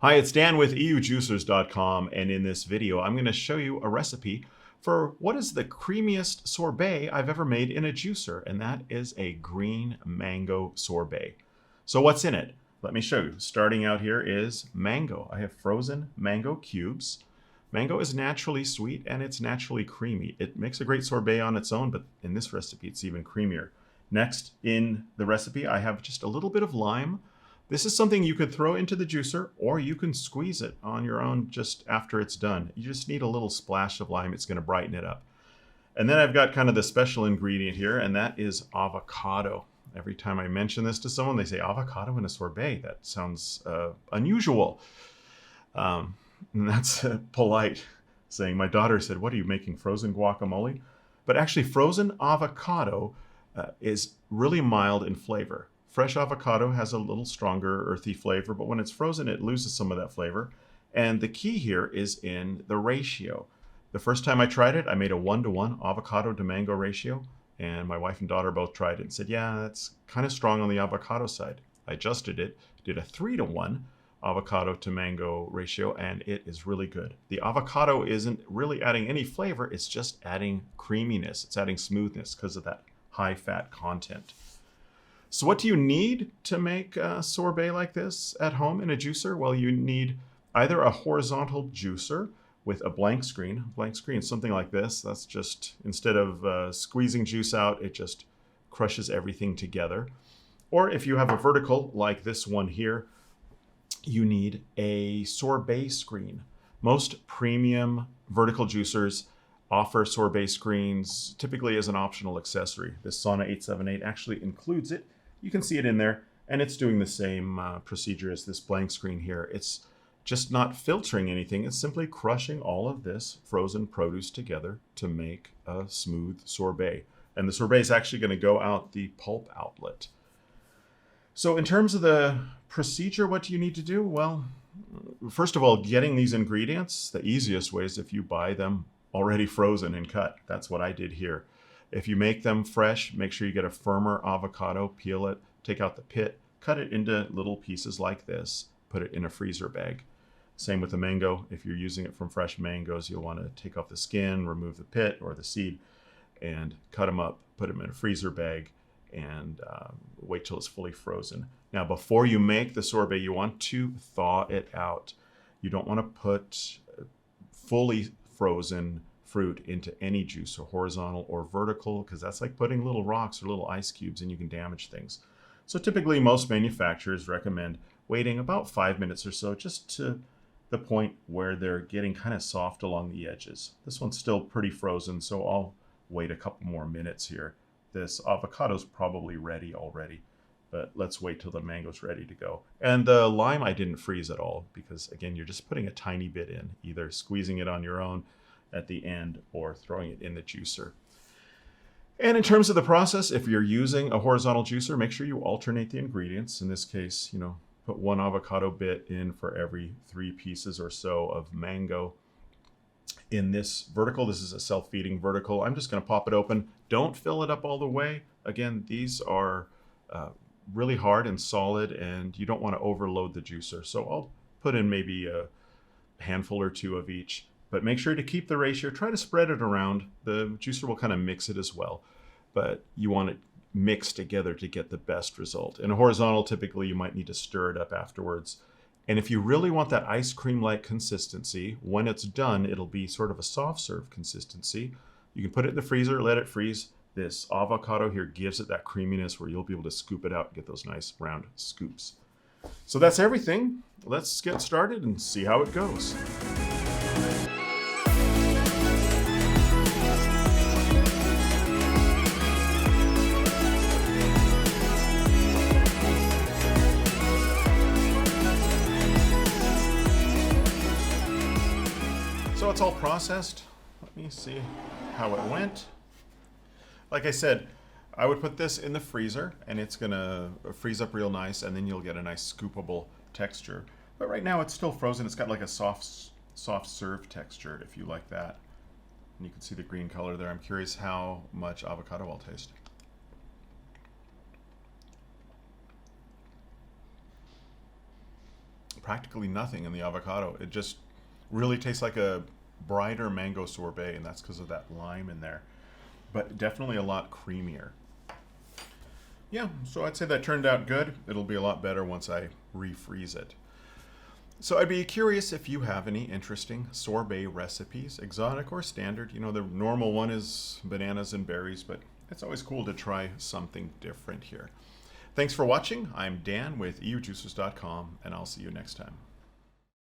Hi, it's Dan with EUJUICERS.COM, and in this video, I'm going to show you a recipe for what is the creamiest sorbet I've ever made in a juicer, and that is a green mango sorbet. So what's in it? Let me show you. Starting out here is mango. I have frozen mango cubes. Mango is naturally sweet and it's naturally creamy. It makes a great sorbet on its own, but in this recipe, it's even creamier. Next in the recipe, I have just a little bit of lime. This is something you could throw into the juicer, or you can squeeze it on your own just after it's done. You just need a little splash of lime. It's going to brighten it up. And then I've got kind of the special ingredient here, and that is avocado. Every time I mention this to someone, they say avocado in a sorbet. That sounds unusual. And that's polite saying. My daughter said, "What are you making, frozen guacamole?" But actually, frozen avocado is really mild in flavor. Fresh avocado has a little stronger earthy flavor, but when it's frozen, it loses some of that flavor. And the key here is in the ratio. The first time I tried it, I made a 1-to-1 avocado to mango ratio, and my wife and daughter both tried it and said, yeah, that's kind of strong on the avocado side. I adjusted it, did a 3-to-1 avocado to mango ratio, and it is really good. The avocado isn't really adding any flavor, it's just adding creaminess, it's adding smoothness because of that high fat content. So what do you need to make a sorbet like this at home in a juicer? Well, you need either a horizontal juicer with a blank screen, something like this. That's just, instead of squeezing juice out, it just crushes everything together. Or if you have a vertical like this one here, you need a sorbet screen. Most premium vertical juicers offer sorbet screens typically as an optional accessory. This Sauna 878 actually includes it. You can see it in there, and it's doing the same procedure as this blank screen here. It's just not filtering anything. It's simply crushing all of this frozen produce together to make a smooth sorbet. And the sorbet is actually going to go out the pulp outlet. So in terms of the procedure, what do you need to do? Well, first of all, getting these ingredients, the easiest way is if you buy them already frozen and cut. That's what I did here. If you make them fresh, make sure you get a firmer avocado, peel it, take out the pit, cut it into little pieces like this, put it in a freezer bag. Same with the mango. If you're using it from fresh mangoes, you'll want to take off the skin, remove the pit or the seed, and cut them up, put them in a freezer bag, and wait till it's fully frozen. Now, before you make the sorbet, you want to thaw it out. You don't want to put fully frozen fruit into any juicer, horizontal or vertical, because that's like putting little rocks or little ice cubes and you can damage things. So typically most manufacturers recommend waiting about 5 minutes or so, just to the point where they're getting kind of soft along the edges. This one's still pretty frozen, so I'll wait a couple more minutes here. This avocado's probably ready already, but let's wait till the mango's ready to go. And the lime I didn't freeze at all because, again, you're just putting a tiny bit in, either squeezing it on your own at the end or throwing it in the juicer. And in terms of the process, if you're using a horizontal juicer, make sure you alternate the ingredients. In this case, put 1 avocado bit in for every 3 pieces or so of mango. In this vertical, this is a self-feeding vertical. I'm just going to pop it open. Don't fill it up all the way. Again, these are really hard and solid, and you don't want to overload the juicer. So I'll put in maybe a handful or 2 of each. But make sure to keep the ratio. Try to spread it around. The juicer will kind of mix it as well. But you want it mixed together to get the best result. In a horizontal, typically you might need to stir it up afterwards. And if you really want that ice cream-like consistency, when it's done, it'll be sort of a soft serve consistency. You can put it in the freezer, let it freeze. This avocado here gives it that creaminess where you'll be able to scoop it out and get those nice round scoops. So that's everything. Let's get started and see how it goes. So it's all processed. Let me see how it went. Like I said, I would put this in the freezer and it's gonna freeze up real nice, and then you'll get a nice scoopable texture. But right now it's still frozen. It's got like a soft serve texture, if you like that. And you can see the green color there. I'm curious how much avocado I'll taste. practically nothing in the avocado. It just really tastes like a brighter mango sorbet, and that's because of that lime in there. But definitely a lot creamier. Yeah, so I'd say that turned out good. It'll be a lot better once I refreeze it. So I'd be curious if you have any interesting sorbet recipes, exotic or standard. You know, the normal one is bananas and berries, but it's always cool to try something different here. Thanks for watching. I'm Dan with EUJUICERS.COM, and I'll see you next time.